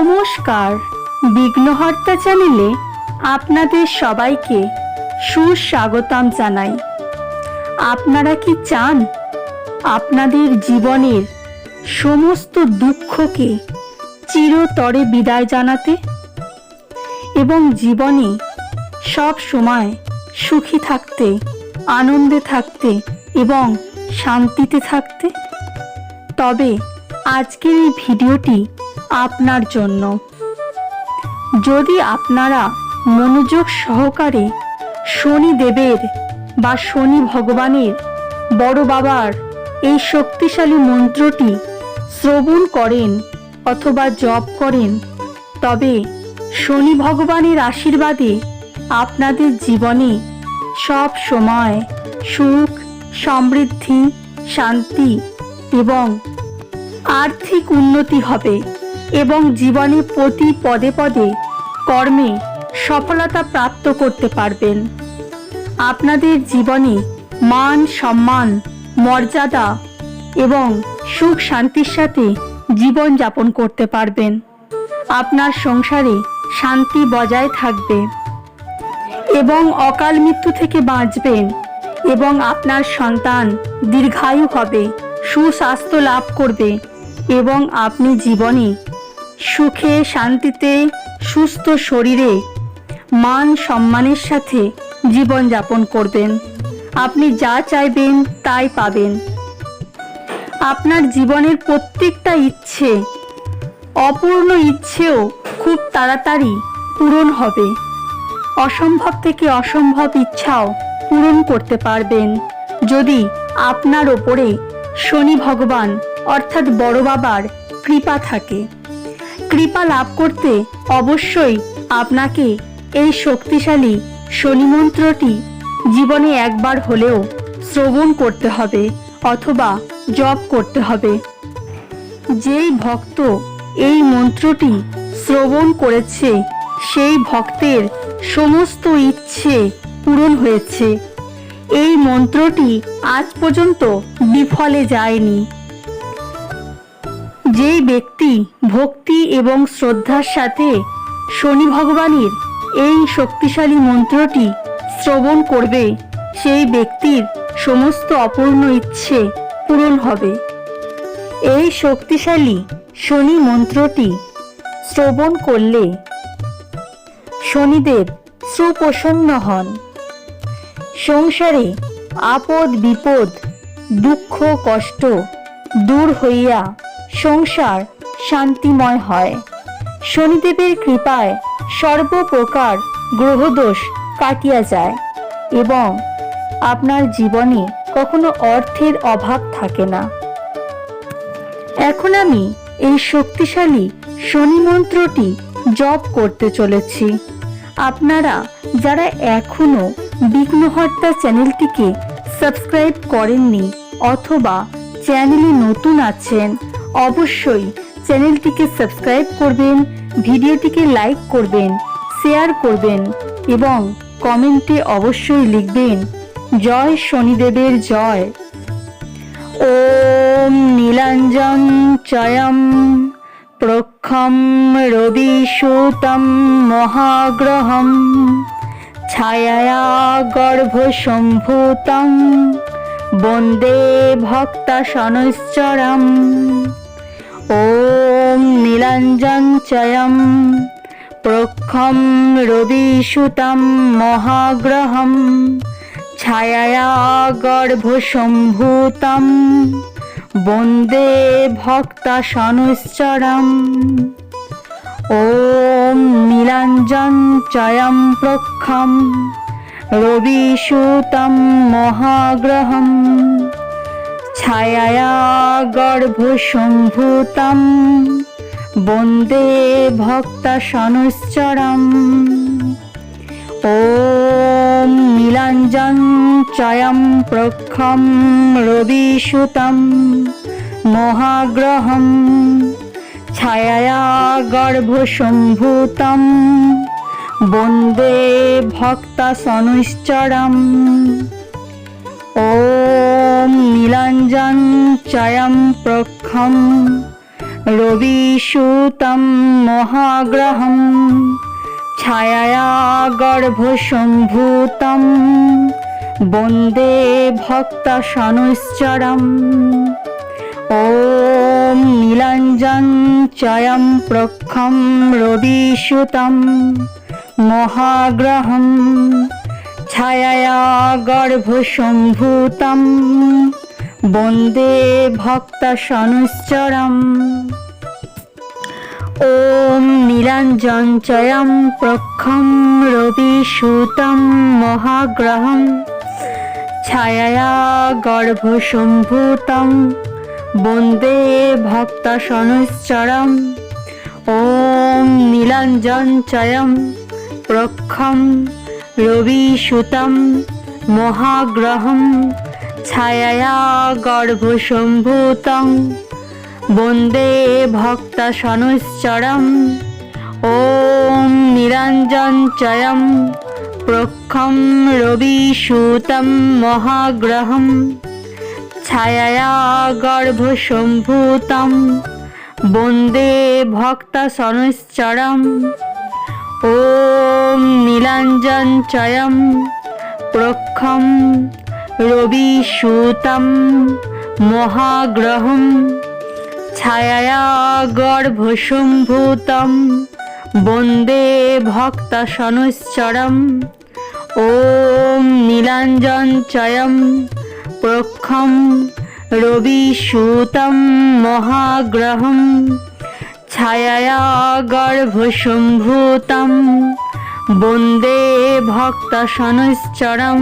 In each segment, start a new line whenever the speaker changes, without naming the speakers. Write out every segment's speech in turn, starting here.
নমস্কার, বিঘ্নহর্তা চ্যানেলে আপনাদের সবাইকে সুস্বাগতম জানাই। আপনারা কি চান আপনাদের জীবনের সমস্ত দুঃখকে চিরতরে বিদায় জানাতে এবং জীবনে সব সময় সুখী থাকতে, আনন্দে থাকতে এবং শান্তিতে থাকতে? তবে আজকের এই ভিডিওটি আপনার জন্য। যদি আপনারা মনোযোগ সহকারে শনিদেবের বা শনি ভগবানের, বড় বাবার এই শক্তিশালী মন্ত্রটি শ্রবণ করেন অথবা জপ করেন, তবে শনি ভগবানের আশীর্বাদে আপনাদের জীবনে সব সময় সুখ, সমৃদ্ধি, শান্তি এবং আর্থিক উন্নতি হবে এবং জীবনে প্রতি পদে পদে কর্মে সফলতা প্রাপ্ত করতে পারবেন। আপনাদের জীবনে মান, সম্মান, মর্যাদা এবং সুখ শান্তির সাথে জীবন যাপন করতে পারবেন। আপনার সংসারে শান্তি বজায় থাকবে এবং অকাল মৃত্যু থেকে বাঁচবেন এবং আপনার সন্তান দীর্ঘায়ু হবে, সুস্বাস্থ্য লাভ করবে এবং আপনি জীবনে সুখে, শান্তিতে, সুস্থ শরীরে, মান সম্মানের সাথে জীবন যাপন করবেন। আপনি যা চাইবেন তাই পাবেন। আপনার জীবনের প্রত্যেকটা ইচ্ছে, অপূর্ণ ইচ্ছেও খুব তাড়াতাড়ি পূরণ হবে। অসম্ভব থেকে অসম্ভব ইচ্ছাও পূরণ করতে পারবেন যদি আপনার ওপরে শনি ভগবান অর্থাৎ বড় বাবার কৃপা থাকে। কৃপা লাভ করতে অবশ্যই আপনাকে এই শক্তিশালী শনি মন্ত্রটি জীবনে একবার হলেও শ্রবণ করতে হবে অথবা জপ করতে হবে। যেই ভক্ত এই মন্ত্রটি শ্রবণ করেছে সেই ভক্তের সমস্ত ইচ্ছে পূরণ হয়েছে। এই মন্ত্রটি আজ পর্যন্ত বিফলে যায়নি। যেই ব্যক্তি ভক্তি এবং শ্রদ্ধার সাথে শনি ভগবানের এই শক্তিশালী মন্ত্রটি শ্রবণ করবে, সেই ব্যক্তির সমস্ত অপূর্ণ ইচ্ছে পূরণ হবে। এই শক্তিশালী শনি মন্ত্রটি শ্রবণ করলে শনিদেব সুপ্রসন্ন হন। সংসারে আপদ বিপদ, দুঃখ কষ্ট দূর হইয়া সংসার শান্তিময় হয়। শনিদেবের কৃপায় সর্বপ্রকার গ্রহদোষ কাটিয়া যায় এবং আপনার জীবনে কখনো অর্থের অভাব থাকে না। এখন আমি এই শক্তিশালী শনি মন্ত্রটি জপ করতে চলেছি। আপনারা যারা এখনো বিঘ্নহর্তা চ্যানেলটিকে সাবস্ক্রাইব করেননি অথবা চ্যানেলে নতুন আছেন, অবশ্যই চ্যানেলটিকে সাবস্ক্রাইব করবেন, ভিডিওটিকে লাইক করবেন, শেয়ার করবেন এবং কমেন্টে অবশ্যই লিখবেন জয় শনিদেবের জয়। ওম নীলাঞ্জন চয়ম প্রক্ষম রবিসূতম মহাগ্রহম ছায়ায়া গর্ভসম্ভূতং বন্দে ভক্তাশনশ্চরম। ওম নীলাঞ্জন চয়ম প্রক্ষম রবিসূতম মহাগ্রহম ছায়ায়া গর্ভসম্ভূতম বন্দে ভক্তাশনশ্চরম। ওম নীলাঞ্জন চয়ম প্রক্ষম রবিসূতম মহাগ্রহম ছায়ায়া গর্ভসম্ভূতম বন্দে ভক্তাশনশ্চরম। ওম নীলাঞ্জন চয়ম প্রক্ষম রবিসূতম মহাগ্রহম ছায়ায়া গর্ভসম্ভূতম বন্দে ভক্তাশনশ্চরম। ওম নীলাঞ্জন চয়ম প্রক্ষম রবিসুতম মহাগ্রহম ছায়ায়া গর্ভসম্ভূতম বন্দে ভক্তশনুশ্চরম। ওম নীলাঞ্জন চয়ম প্রখম রবিসুতম মহাগ্রহম ছায়ায়া গর্ভসম্ভূতম বন্দে ভক্তশনুশ্চরম। ওম নীলাঞ্জন চয়ম প্রখম রবিসুতম মহাগ্রহম ছায়ায়া গর্ভসম্ভূতম বন্দে ভক্তশনুশ্চরম। ওম নীলাঞ্জন চয়ম প্রখম রবিসুতম মহাগ্রহম ছায়ায়া গর্ভসম্ভূতম বন্দে ভক্তশনুশ্চরম। ওম নীলাঞ্জন চয়ম প্রখম রবিসুতম মহাগ্রহম ছায়ায়া গর্ভসম্ভূতম বন্দে ভক্তশনুশ্চরম। ওম নীলাঞ্জন চয়ম প্রখম রবিসুতম মহাগ্রহম ছায়ায়া গর্ভসম্ভূতম বন্দে ভক্তশনুশ্চরম। ওম নীলাঞ্জন চয়ম প্রখম রবিসুতম মহাগ্রহম ছায়ায়া গর্ভসম্ভূতম বন্দে ভক্তশনুশ্চরম।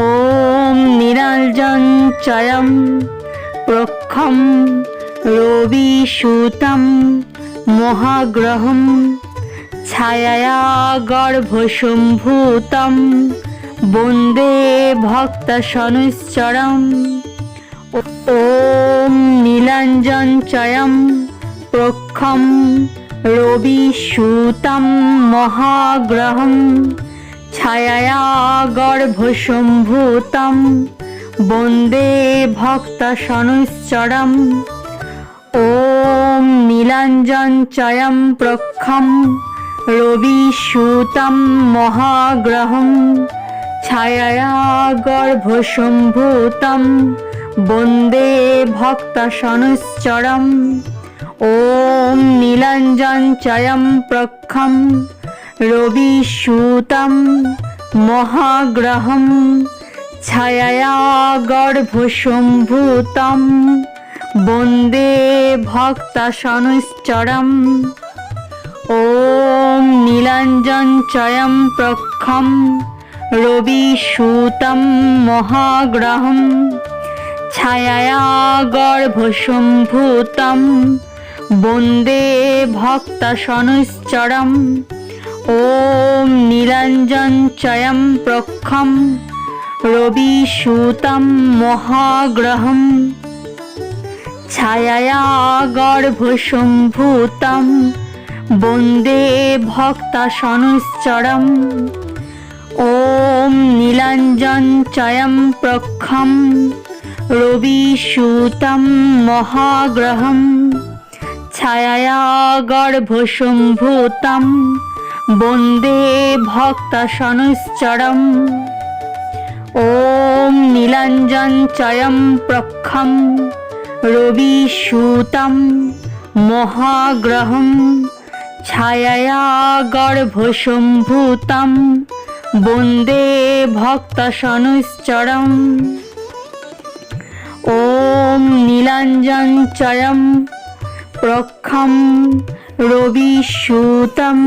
ওম নীলাঞ্জন চয়ম প্রখম রবিসুতম মহাগ্রহম ছায়ায়া গর্ভসম্ভূতম বন্দে ভক্তশনুশ্চরম। ওম নীলাঞ্জন চয়ম প্রখম রবিসুতম মহাগ্রহম ছায়ায়া গর্ভসম্ভূতম বন্দে ভক্তশনুশ্চরম। ওম নীলাঞ্জন চয়ম প্রখম রবিসুতম মহাগ্রহম ছায়ায়া গর্ভসম্ভূতম বন্দে ভক্তশনুশ্চরম। ওম নীলাঞ্জন চয়ম প্রখম রবিসুতম মহাগ্রহম ছায়ায়া গর্ভসম্ভূতম বন্দে ভক্তশনুশ্চরম। ওম নীলাঞ্জন চয়ম প্রখম রবিসুতম মহাগ্রহম ছায়ায়া গর্ভসম্ভূতম বন্দে ভক্তশনুশ্চরম। ওম নীলাঞ্জন চয়ম প্রখম রবিসুতম মহাগ্রহম ছায়ায়া গর্ভসম্ভূতম বন্দে ভক্তশনুশ্চরম। ওম নীলাঞ্জন চয়ম প্রখম রবিসুতম মহাগ্রহম ছায়ায়া গর্ভসম্ভূতম বন্দে ভক্তশনুশ্চরম। ওম নীলাঞ্জন চয়ম প্রখম রবিসুতম মহাগ্রহম ছায়ায়া গর্ভসম্ভূতম বন্দে ভক্তশনুশ্চরম। ওম নীলাঞ্জন চয়ম প্রখম রবিসুতম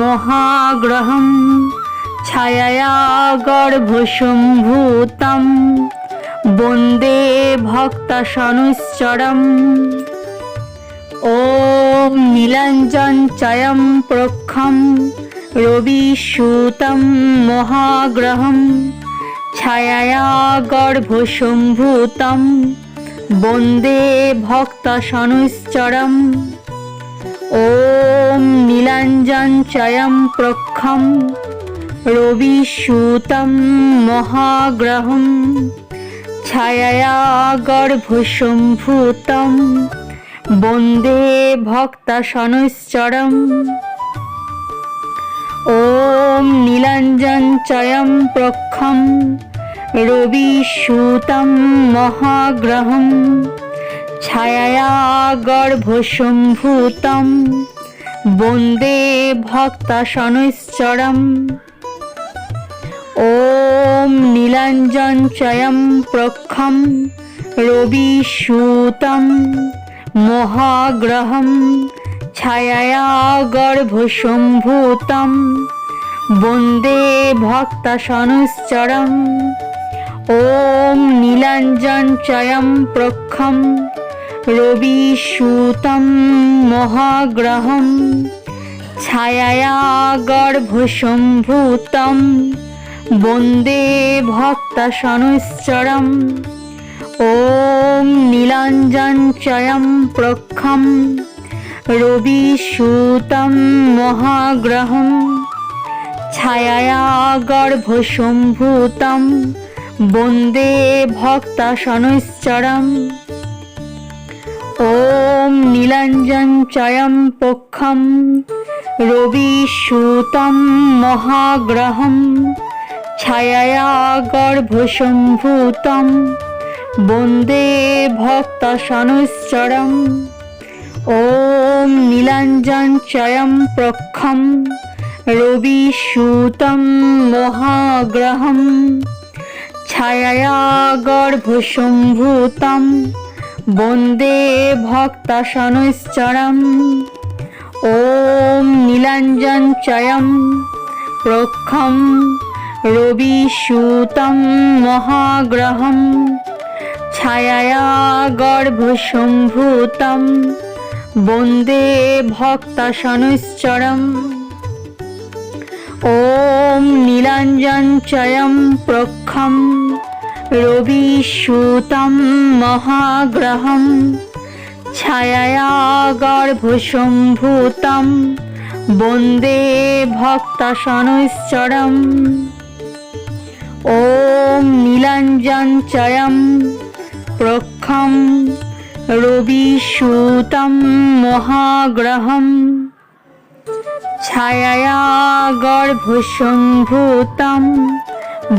মহাগ্রহম ছায়ায়া গর্ভসম্ভূতম বন্দে ভক্তশনুশ্চরম। ওম নীলাঞ্জন চয়ম প্রখম রবিসুতম মহাগ্রহম ছায়ায়া গর্ভসম্ভূতম বন্দে ভক্তশনুশ্চরম। ওম নীলাঞ্জন চয়ম প্রখম রবিসুতম মহাগ্রহম ছায়ায়া গর্ভসম্ভূতম বন্দে ভক্তাশনৈশ্চরম। ওম নীলাঞ্জনচয়ং প্রখ্যম রবিসূतं মহাগ্রহম ছায়ায়া গর্ভসম্ভূতম বন্দে ভক্তাশনৈশ্চরম। ওম নীলাঞ্জনচয়ং প্রখ্যম রবিসূतं মহাগ্রহম ছায়ায়া গর্ভসম্ভূতম বন্দে ভক্তাশনৈশ্চরম। ওম নীলাঞ্জনচয়ং প্রখ্যম রবিসূतं মহাগ্রহম ছায়ায়া গর্ভসম্ভূতম বন্দে ভক্তাশনৈশ্চরম। ওম নীলাঞ্জনচয়ং প্রখ্যম রবিসূतं মহাগ্রহম ছায়ায়া গর্ভসম্ভূতম বন্দে ভক্তাশনৈশ্চরম। ওম নীলাঞ্জনচয়ং প্রখ্যম রবিসূतं মহাগ্রহম ছায়ায়া গর্ভসম্ভূতম বন্দে ভক্তাশনৈশ্চরম। ওম নীলাঞ্জনচয়ং প্রখ্যম রবিসূतं মহাগ্রহম ছায়ায়া গর্ভসম্ভূতম বন্দে ভক্তাশনৈশ্চরম। ওম নীলাঞ্জনচয়ং প্রখ্যম রবিসূतं মহাগ্রহম ছায়ায়া গর্ভসম্ভূতম বন্দে ভক্তাশনৈশ্চরম। ওম নীলাঞ্জনচয়ং প্রখ্যম রবিসূतं মহাগ্রহম ছায়ায়া গর্ভসম্ভূতম বন্দে ভক্তাশনৈশ্চরম। ওম নীলাঞ্জনচয়ং প্রখ্যম রবিসূतं মহাগ্রহম ছায়ায়া গর্ভসম্ভূতম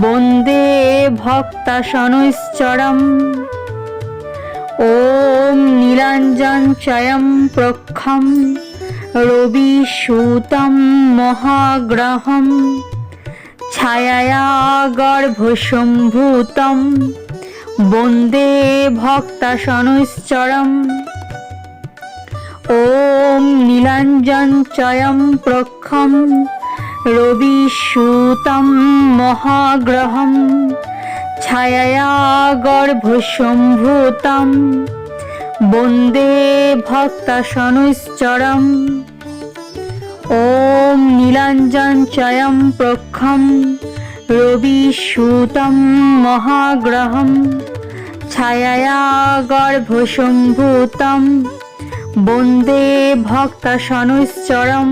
বন্দে ভক্তাশনৈশ্চরম। ওম নীলাঞ্জনচয়ং প্রখ্যম রবিসূतं মহাগ্রহম ছায়ায়া গর্ভসম্ভূতম বন্দে ভক্তাশনৈশ্চরম। ওম নীলাঞ্জনচয়ং প্রখ্যম রবিসূतं মহাগ্রহম ছায়ায়া গর্ভসম্ভূতম বন্দে ভক্তাশনৈশ্চরম। ওম নীলাঞ্জনচয়ং প্রখ্যম রবিসূतं মহাগ্রহম ছায়ায়া গর্ভসম্ভূতম বন্দে ভক্তাশনৈশ্চরম।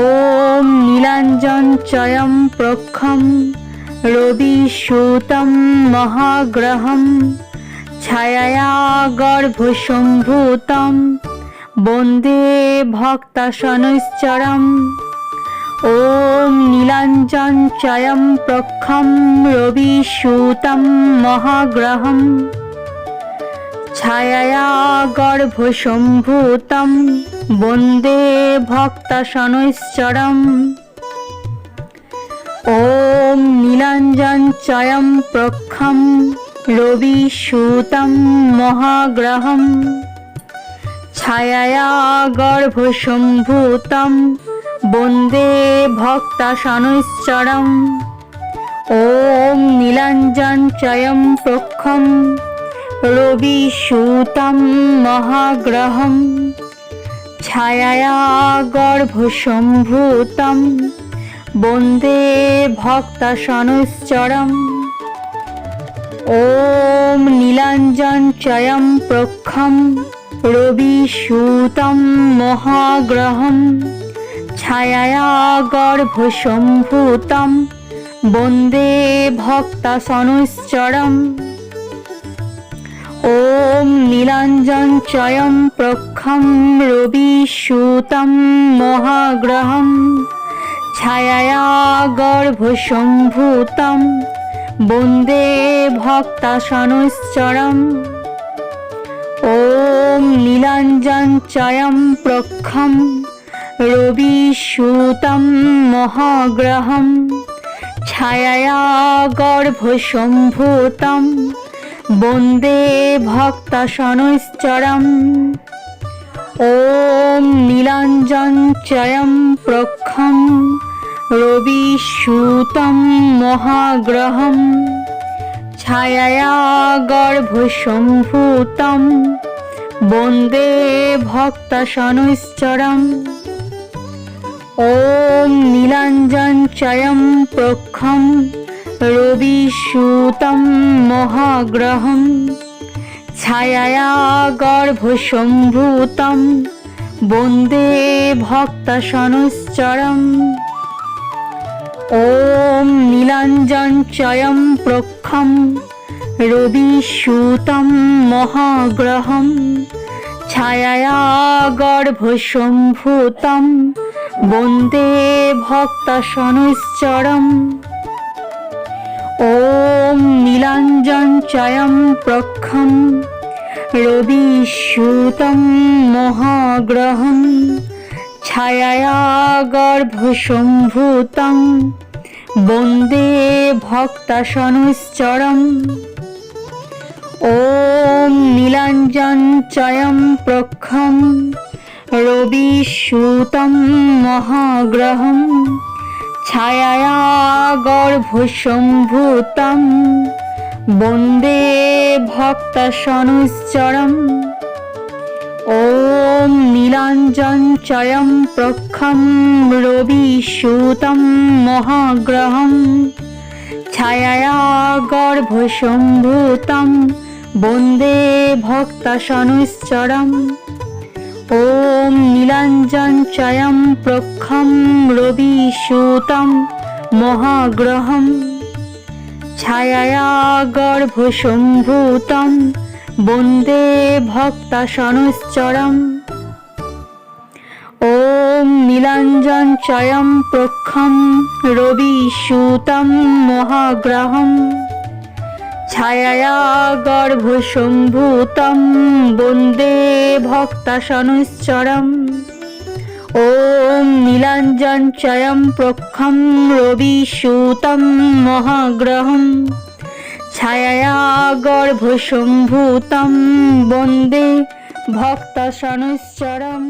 ওম নীলাঞ্জনচয়ং প্রখ্যম রবিসূतं মহাগ্রহম ছায়ায়া গর্ভসম্ভূতম বন্দে ভক্তাশনৈশ্চরম। ওম নীলাঞ্জনচয়ং প্রখ্যম রবিসূतं মহাগ্রহম ছায়ায়া গর্ভসম্ভূতম বন্দে ভক্তাশনৈশ্চরম। ওম নীলাঞ্জনচয়ং প্রখ্যম রবিসূतं মহাগ্রহম ছায়ায়া গর্ভসম্ভূতম বন্দে ভক্তাশনৈশ্চরম। ওম নীলাঞ্জনচয়ং প্রখ্যম রবিসূतं মহাগ্রহম ছায়ায়া গর্ভসম্ভূতম বন্দে ভক্তাশনৈশ্চরম। ওম নীলাঞ্জনচয়ং প্রখ্যম রবিসূतं মহাগ্রহম ছায়ায়া গর্ভসম্ভূতম বন্দে ভক্তাশনশ্চরম। ॐ नीलाञ्जनचयं प्रखं रविसूतं महाग्रहं छायया गर्भसम्भूतं वन्दे भक्ताशनश्चरम्। ॐ नीलाञ्जनचयं प्रखं रविसूतं महाग्रहं छायया गर्भसम्भूतं वन्दे भक्ताशनश्चरम्। ॐ नीलाञ्जनचयं प्रखं रविसूतं महाग्रहं छायया गर्भसम्भूतं वन्दे भक्ताशनश्चरम्। ॐ नीलाञ्जनचयं प्रखं रविसूतं महाग्रहं छायया गर्भसम्भूतं वन्दे भक्ताशनश्चरम्। ॐ नीलाञ्जनचयं प्रखं रविसूतं महाग्रहं छायया गर्भसम्भूतं वन्दे भक्ताशनश्चरम्। ॐ नीलाञ्जनचयं प्रखं रविसूतं महाग्रहं छायया गर्भसम्भूतं वन्दे भक्ताशनश्चरम्। ॐ नीलाञ्जनचयं प्रखं रविसूतं महाग्रहं छायया गर्भसम्भूतं वन्दे भक्ताशनश्चरम्। ॐ नीलाञ्जनचयं प्रखं रविसूतं महाग्रहं छायया गर्भसम्भूतं वन्दे भक्ताशनश्चरम्। ॐ नीलाञ्जनचयं प्रखं रविसूतं महाग्रहं छायया गर्भसम्भूतं वन्दे भक्ताशनश्चरम्। ॐ नीलाञ्जनचयं प्रखं रविसूतं महाग्रहं छायया गर्भसम्भूतं वन्दे भक्ताशनश्चरम्। ॐ नीलाञ्जनचयं प्रखं रविसूतं महाग्रहं छायया गर्भसम्भूतं वन्दे भक्ताशनश्चरम्।